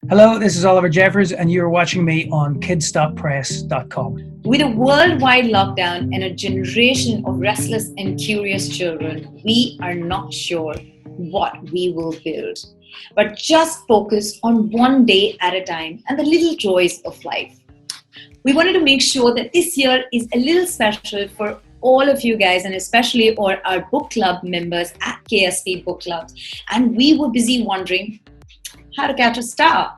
Hello, this is Oliver Jeffers, and you're watching me on kidstoppress.com. With a worldwide lockdown and a generation of restless and curious children, we are not sure what we will build. But just focus on one day at a time and the little joys of life. We wanted to make sure that this year is a little special for all of you guys, and especially all our book club members at KSP Book Clubs. And we were busy wondering how to catch a star.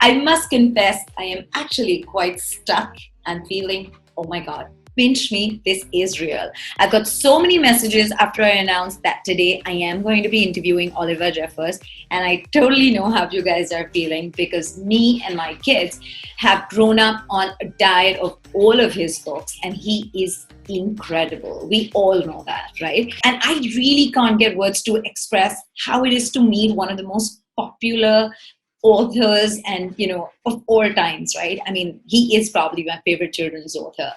I must confess, I am actually quite stuck and feeling, oh my God, pinch me, this is real. I've got so many messages after I announced that today I am going to be interviewing Oliver Jeffers, and I totally know how you guys are feeling because me and my kids have grown up on a diet of all of his books, and he is incredible. We all know that, right? And I really can't get words to express how it is to meet one of the most popular authors and of all times, right? I mean, he is probably my favorite children's author.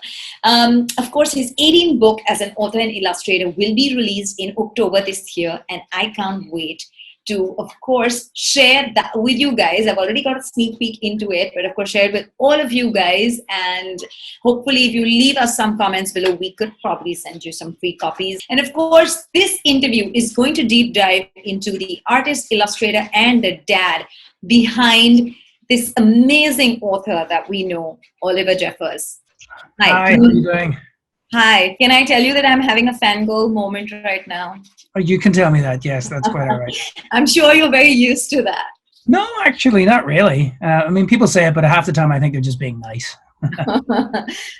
Of course, his 18th book as an author and illustrator will be released in October this year, and I can't wait to, of course, share that with you guys. I've already got a sneak peek into it, but of course, share it with all of you guys. And hopefully, if you leave us some comments below, we could probably send you some free copies. And of course, this interview is going to deep dive into the artist, illustrator, and the dad behind this amazing author that we know, Oliver Jeffers. Hi, how are you doing? Hi, can I tell you that I'm having a fangirl moment right now? Oh, you can tell me that, yes, that's quite all right. I'm sure you're very used to that. No, actually, not really. I mean, people say it, but half the time I think they're just being nice.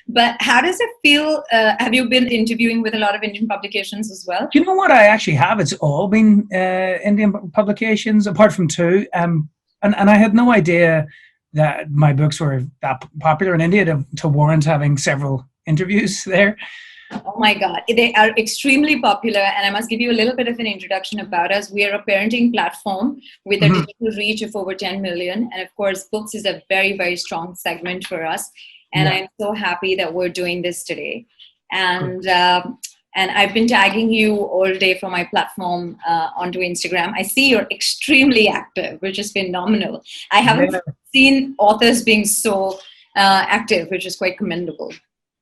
But how does it feel? Have you been interviewing with a lot of Indian publications as well? You know what? I actually have. It's all been Indian publications, apart from two. And I had no idea that my books were that popular in India to warrant having several interviews there. Oh my God, they are extremely popular, and I must give you a little bit of an introduction about us. We are a parenting platform with a digital reach of over 10 million, and of course, books is a very, very strong segment for us, and I'm so happy that we're doing this today. And I've been tagging you all day from my platform onto Instagram. I see you're extremely active, which is phenomenal. I haven't seen authors being so active, which is quite commendable.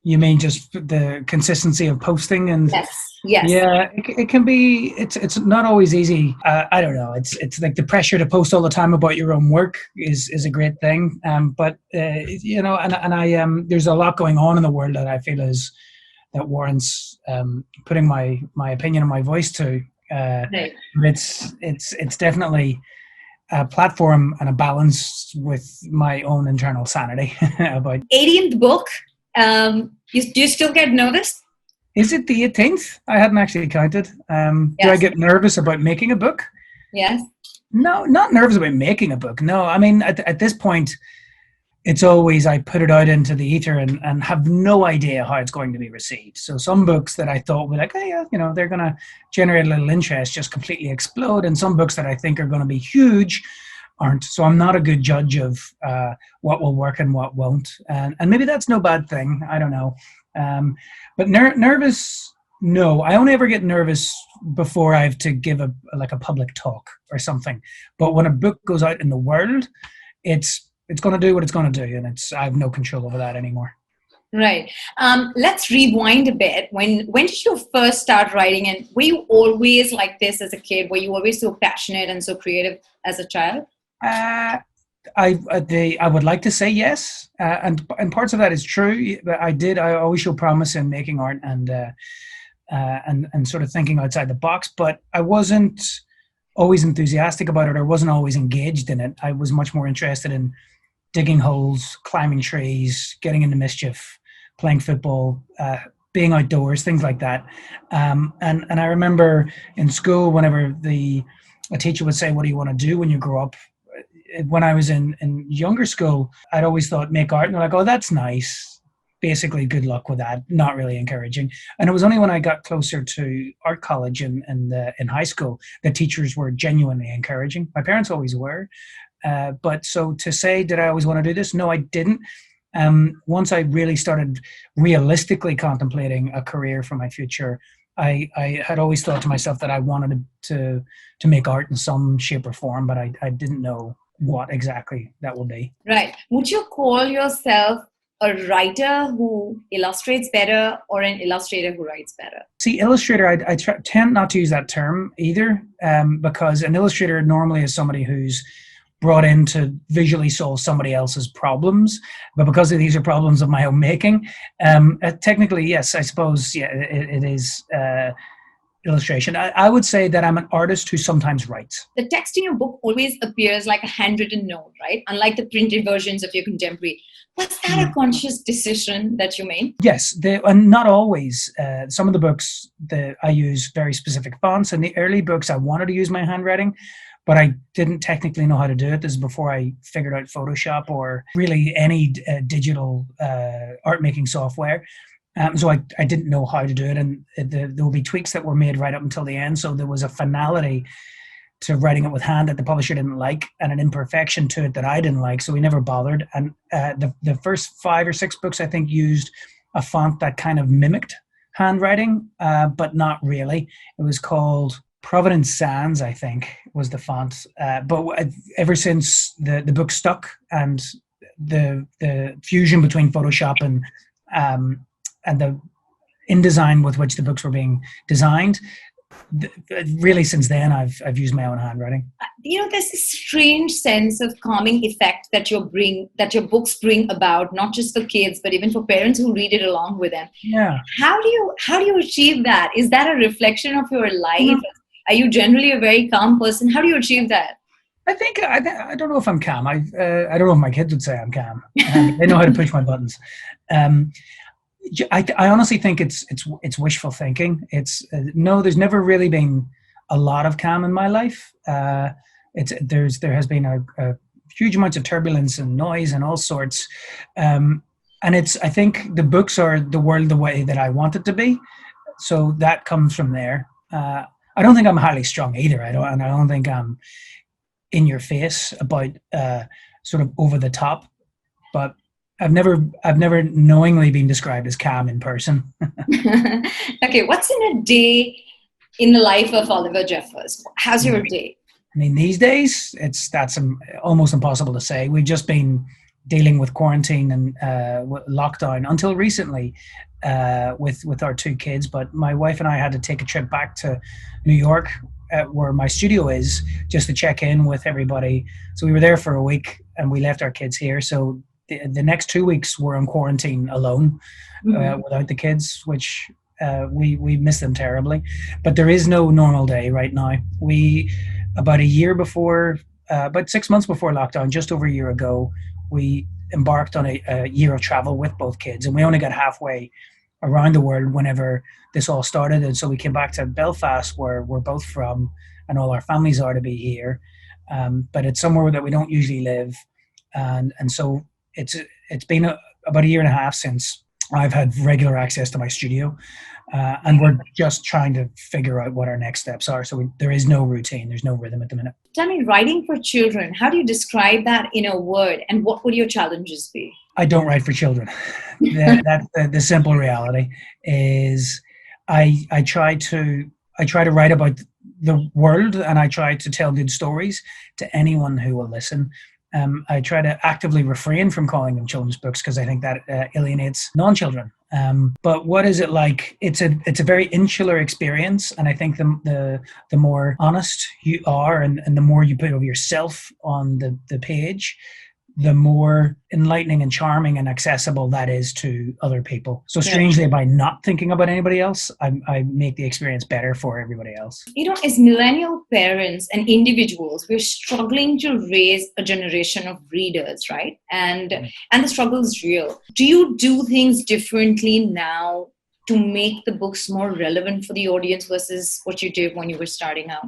You mean just the consistency of posting? And yes. Yeah, it can be. It's not always easy. I don't know. It's like the pressure to post all the time about your own work is a great thing. But there's a lot going on in the world that I feel that warrants putting my opinion and my voice to. Right. It's definitely a platform and a balance with my own internal sanity about 18th book. Do you still get nervous? Is it the 18th? I hadn't actually counted. Yes. Do I get nervous about making a book? Yes. No, not nervous about making a book. No, I mean, at this point, it's always I put it out into the ether and have no idea how it's going to be received. So some books that I thought were like, oh yeah, they're going to generate a little interest, just completely explode. And some books that I think are going to be huge aren't. So I'm not a good judge of what will work and what won't. And maybe that's no bad thing. I don't know. But nervous, no. I only ever get nervous before I have to give a public talk or something. But when a book goes out in the world, it's going to do what it's going to do, and I have no control over that anymore. Right. Let's rewind a bit. When did you first start writing, and were you always like this as a kid? Were you always so passionate and so creative as a child? I would like to say yes, and parts of that is true. I always show promise in making art and sort of thinking outside the box, but I wasn't always enthusiastic about it, or wasn't always engaged in it. I was much more interested in digging holes, climbing trees, getting into mischief, playing football, being outdoors, things like that. And I remember in school, whenever a teacher would say, "What do you want to do when you grow up?" When I was in younger school, I'd always thought make art, and they're like, "Oh, that's nice." Basically, good luck with that. Not really encouraging. And it was only when I got closer to art college and in high school that teachers were genuinely encouraging. My parents always were. But so to say, did I always want to do this? No, I didn't. Once I really started realistically contemplating a career for my future, I had always thought to myself that I wanted to make art in some shape or form, but I didn't know what exactly that will be. Right. Would you call yourself a writer who illustrates better or an illustrator who writes better? See, illustrator, tend not to use that term either, because an illustrator normally is somebody who's brought in to visually solve somebody else's problems. But because these are problems of my own making, technically, yes, I suppose, yeah, it is illustration. I would say that I'm an artist who sometimes writes. The text in your book always appears like a handwritten note, right? Unlike the printed versions of your contemporary. Was that a conscious decision that you made? Yes, and not always. Some of the books that I use very specific fonts. In the early books, I wanted to use my handwriting, but I didn't technically know how to do it. This is before I figured out Photoshop or really any digital art making software. So I didn't know how to do it, and there will be tweaks that were made right up until the end. So there was a finality to writing it with hand that the publisher didn't like, and an imperfection to it that I didn't like. So we never bothered. And the first 5 or 6 books, I think, used a font that kind of mimicked handwriting, but not really. It was called Providence Sans, I think, was the font. But ever since the book stuck, and the fusion between Photoshop and the InDesign with which the books were being designed, really since then I've used my own handwriting. There's this strange sense of calming effect that your books bring about, not just for kids but even for parents who read it along with them. Yeah. How do you achieve that? Is that a reflection of your life? Are you generally a very calm person? How do you achieve that? I think I don't know if I'm calm. I don't know if my kids would say I'm calm. They know how to push my buttons. I honestly think it's wishful thinking. No, there's never really been a lot of calm in my life. There has been a huge amounts of turbulence and noise and all sorts. And I think the books are the world the way that I want it to be. So that comes from there. I don't think I'm highly strung either. I don't think I'm in your face about sort of over the top, but I've never knowingly been described as calm in person. Okay, what's in a day in the life of Oliver Jeffers? How's your day? I mean, these days that's almost impossible to say. We've just been dealing with quarantine and lockdown until recently with our 2 kids. But my wife and I had to take a trip back to New York, where my studio is, just to check in with everybody. So we were there for a week and we left our kids here. So the next 2 weeks we're in quarantine alone, without the kids, which we miss them terribly. But there is no normal day right now. About 6 months before lockdown, just over a year ago, we embarked on a year of travel with both kids, and we only got halfway around the world whenever this all started. And so we came back to Belfast, where we're both from, and all our families are to be here. But it's somewhere that we don't usually live, and so it's been about a year and a half since I've had regular access to my studio, and we're just trying to figure out what our next steps are. So there is no routine, there's no rhythm at the minute. Tell me, writing for children, how do you describe that in a word, and what would your challenges be? I don't write for children. That's the simple reality. Is I try to write about the world, and I try to tell good stories to anyone who will listen. I try to actively refrain from calling them children's books, because I think that alienates non-children. But what is it like? It's a very insular experience, and I think the more honest you are, and the more you put of yourself on the page, the more enlightening and charming and accessible that is to other people. So strangely, by not thinking about anybody else, I make the experience better for everybody else. As millennial parents and individuals, we're struggling to raise a generation of readers, right? And the struggle is real. Do you do things differently now to make the books more relevant for the audience versus what you did when you were starting out?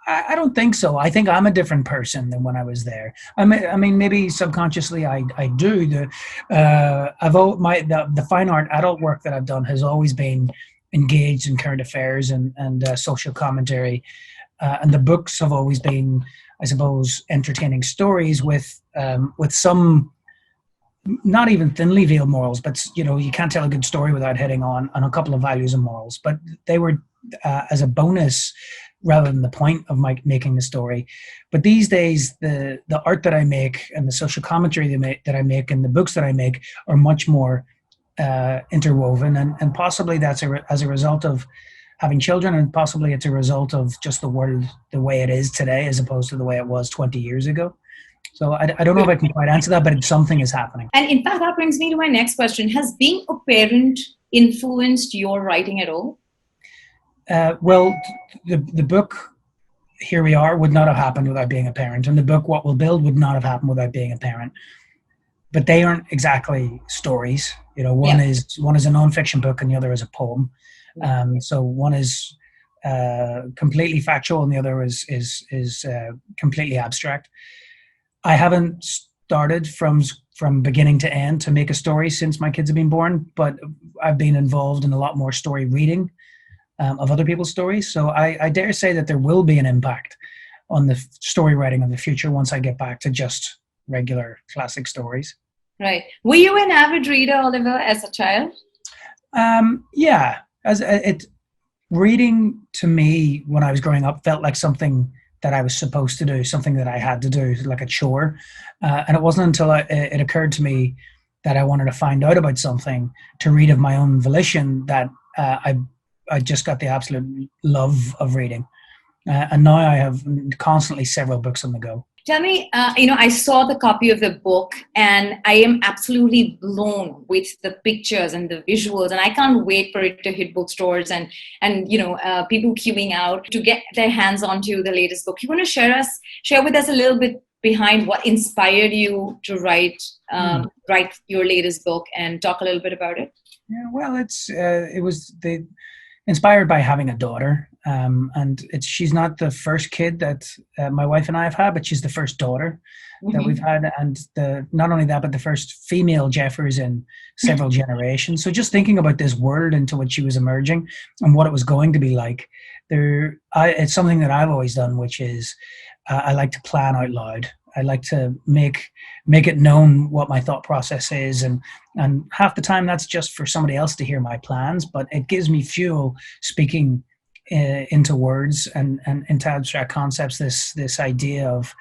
I don't think so. I think I'm a different person than when I was there. I mean, maybe subconsciously I do. The fine art adult work that I've done has always been engaged in current affairs and social commentary, and the books have always been, I suppose, entertaining stories with some, not even thinly veiled morals, but you can't tell a good story without hitting on a couple of values and morals. But they were, as a bonus, rather than the point of making the story. But these days, the art that I make and the social commentary that I make and the books that I make are much more interwoven, and possibly that's as a result of having children, and possibly it's a result of just the world the way it is today as opposed to the way it was 20 years ago. So I don't know if I can quite answer that, but something is happening. And in fact, that brings me to my next question. Has being a parent influenced your writing at all? Well, the book Here We Are would not have happened without being a parent, and the book What Will Build would not have happened without being a parent. But they aren't exactly stories. One is a nonfiction book, and the other is a poem. So one is completely factual, and the other is completely abstract. I haven't started from beginning to end to make a story since my kids have been born, but I've been involved in a lot more story reading of other people's stories. So I dare say that there will be an impact on the story writing of the future once I get back to just regular classic stories. Right. Were you an avid reader, Oliver, as a child? Yeah. Reading to me when I was growing up felt like something that I was supposed to do, something that I had to do, like a chore. And it wasn't until it occurred to me that I wanted to find out about something to read of my own volition that I just got the absolute love of reading. And now I have constantly several books on the go. Tell me, I saw the copy of the book and I am absolutely blown with the pictures and the visuals, and I can't wait for it to hit bookstores and people queuing out to get their hands onto the latest book. You want to share with us a little bit behind what inspired you to write your latest book and talk a little bit about it? Yeah, well, it was inspired by having a daughter, and she's not the first kid that my wife and I have had, but she's the first daughter that we've had, and not only that, but the first female Jeffers in several generations. So just thinking about this world into which she was emerging and what it was going to be like, it's something that I've always done, which is I like to plan out loud. I like to make it known what my thought process is, and half the time that's just for somebody else to hear my plans, but it gives me fuel speaking into words and into abstract concepts, this idea of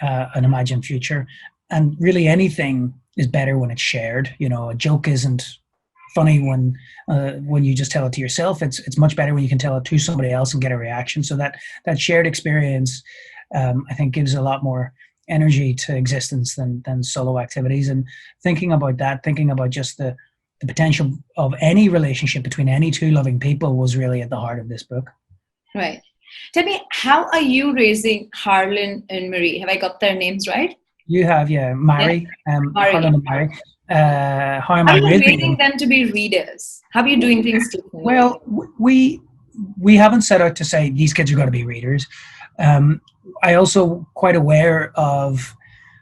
an imagined future. And really anything is better when it's shared. A joke isn't funny when you just tell it to yourself. It's much better when you can tell it to somebody else and get a reaction. So that shared experience, I think, gives a lot more energy to existence than solo activities. And thinking about just the potential of any relationship between any two loving people was really at the heart of this book. Right. Tell me, how are you raising Harlan and Marie? Have I got their names right? You have, yeah. Mari, Harlan and Mari. How am I raising them to be readers? How are you doing things differently? Well, we haven't set out to say these kids are going to be readers. I also quite aware of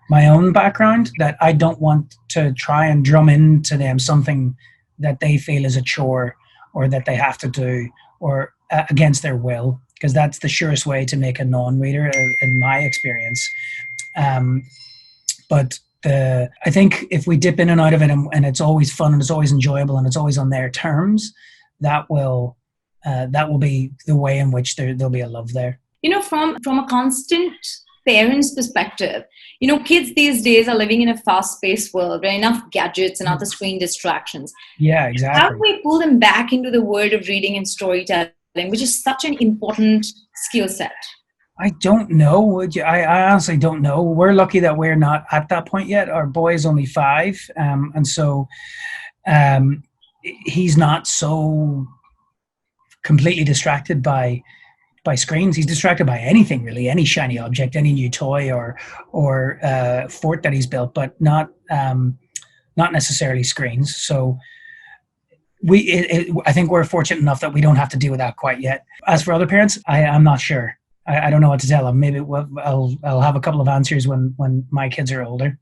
my own background, that I don't want to try and drum into them something that they feel is a chore or that they have to do or against their will, because that's the surest way to make a non-reader in my experience. But I think if we dip in and out of it and it's always fun and it's always enjoyable and it's always on their terms, that will be the way in which there'll be a love there. From a constant parent's perspective, kids these days are living in a fast-paced world where enough gadgets and other screen distractions. Yeah, exactly. How do we pull them back into the world of reading and storytelling, which is such an important skill set? I don't know. I honestly don't know. We're lucky that we're not at that point yet. Our boy is only 5, and so he's not so completely distracted by screens. He's distracted by anything, really, any shiny object, any new toy or fort that he's built, but not necessarily screens. So I think we're fortunate enough that we don't have to deal with that quite yet. As for other parents, I'm not sure. I don't know what to tell them. Maybe I'll have a couple of answers when my kids are older.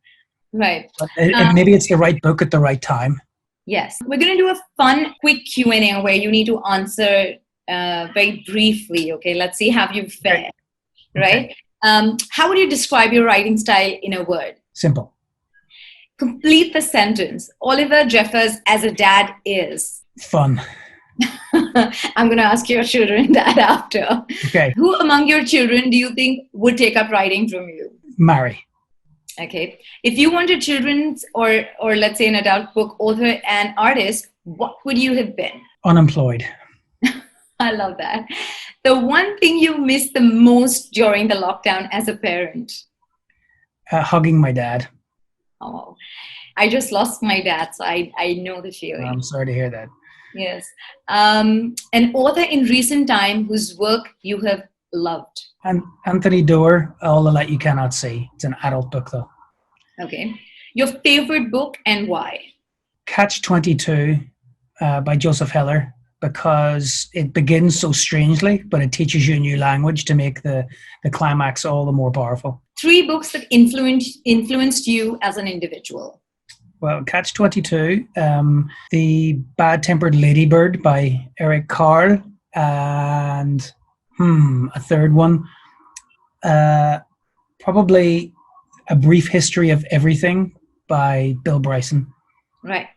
Right. But maybe it's the right book at the right time. Yes. We're going to do a fun, quick Q&A where you need to answer very briefly. Okay, let's see how you fare. Right. Okay. How would you describe your writing style in a word? Simple. Complete the sentence. Oliver Jeffers as a dad is fun. I'm going to ask your children that after. Okay. Who among your children do you think would take up writing from you? Marry. Okay. If you want a children's or let's say an adult book author and artist, what would you have been? Unemployed. I love that. The one thing you missed the most during the lockdown as a parent? Hugging my dad. Oh, I just lost my dad, so I know the feeling. I'm sorry to hear that. Yes. An author in recent time whose work you have loved. And Anthony Doerr, All the Light You Cannot See. It's an adult book, though. Okay. Your favorite book and why? Catch-22 by Joseph Heller, because it begins so strangely, but it teaches you a new language to make the climax all the more powerful. 3 books that influenced you as an individual. Well, Catch-22, The Bad-Tempered Ladybird by Eric Carle, and a third one, probably A Brief History of Everything by Bill Bryson. Right.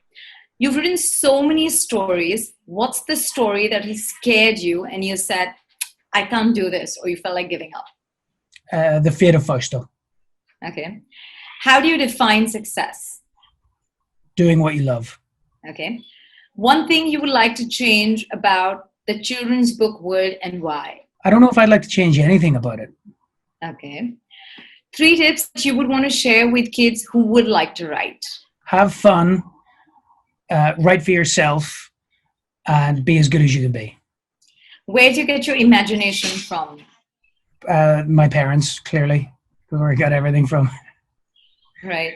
You've written so many stories. What's the story that has scared you and you said, I can't do this, or you felt like giving up? The Fate of Fausto. Okay. How do you define success? Doing what you love. Okay. One thing you would like to change about the children's book world and why? I don't know if I'd like to change anything about it. Okay. 3 tips that you would want to share with kids who would like to write. Have fun, write for yourself, and be as good as you can be. Where do you get your imagination from? My parents, clearly, where I got everything from. Right.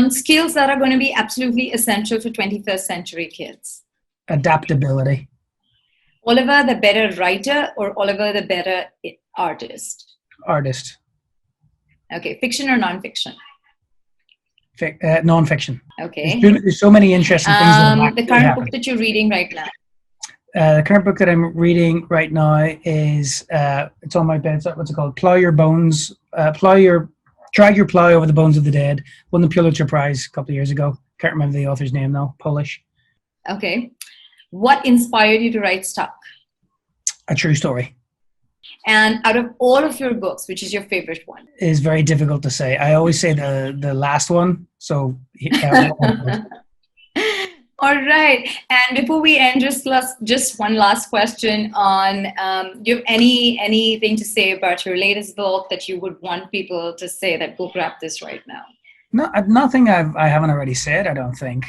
Skills that are going to be absolutely essential for 21st century kids. Adaptability. Oliver the better writer or Oliver the better artist? Artist. Okay. Fiction or non-fiction? Non-fiction. Okay. There's so many interesting things. The current book that you're reading right now? The current book that I'm reading right now is, it's on my bedside. What's it called? Drag Your Plow Over the Bones of the Dead. Won the Pulitzer Prize a couple of years ago. Can't remember the author's name though. Polish. Okay. What inspired you to write Stuck? A true story. And out of all of your books, which is your favorite one? It is very difficult to say. I always say the last one. So. All right. And before we end, just one last question on, do you have anything to say about your latest book that you would want people to say that book wrap this right now? No, nothing I haven't already said, I don't think.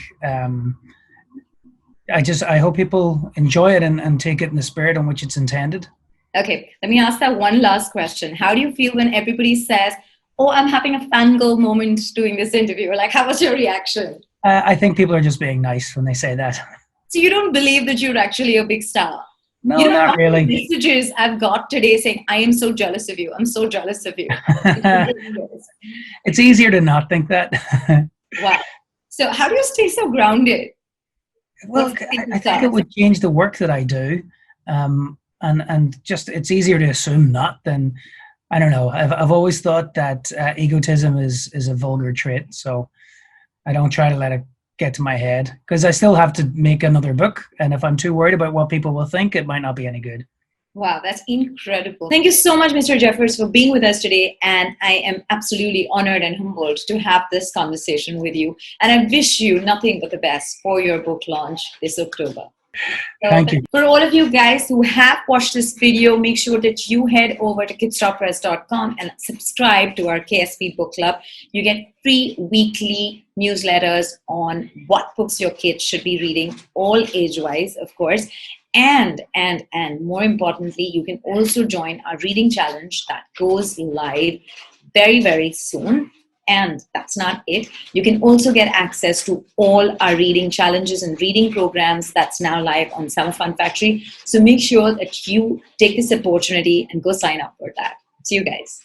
I hope people enjoy it and take it in the spirit in which it's intended. Okay. Let me ask that one last question. How do you feel when everybody says, oh, I'm having a fangirl moment doing this interview? Like, how was your reaction? I think people are just being nice when they say that. So you don't believe that you're actually a big star? No, not really. Messages I've got today saying, I am so jealous of you. I'm so jealous of you. It's easier to not think that. Wow. So how do you stay so grounded? Well, I think it would change the work that I do. And just, it's easier to assume not than, I don't know. I've always thought that egotism is a vulgar trait. So I don't try to let it get to my head, because I still have to make another book. And if I'm too worried about what people will think, it might not be any good. Wow, that's incredible. Thank you so much, Mr. Jeffers, for being with us today. And I am absolutely honored and humbled to have this conversation with you. And I wish you nothing but the best for your book launch this October. Thank you. For all of you guys who have watched this video, make sure that you head over to kidstoppress.com and subscribe to our KSP Book Club. You get free weekly newsletters on what books your kids should be reading, all age-wise, of course. And more importantly, you can also join our reading challenge that goes live very, very soon. And that's not it. You can also get access to all our reading challenges and reading programs that's now live on Summer Fun Factory. So make sure that you take this opportunity and go sign up for that. See you guys.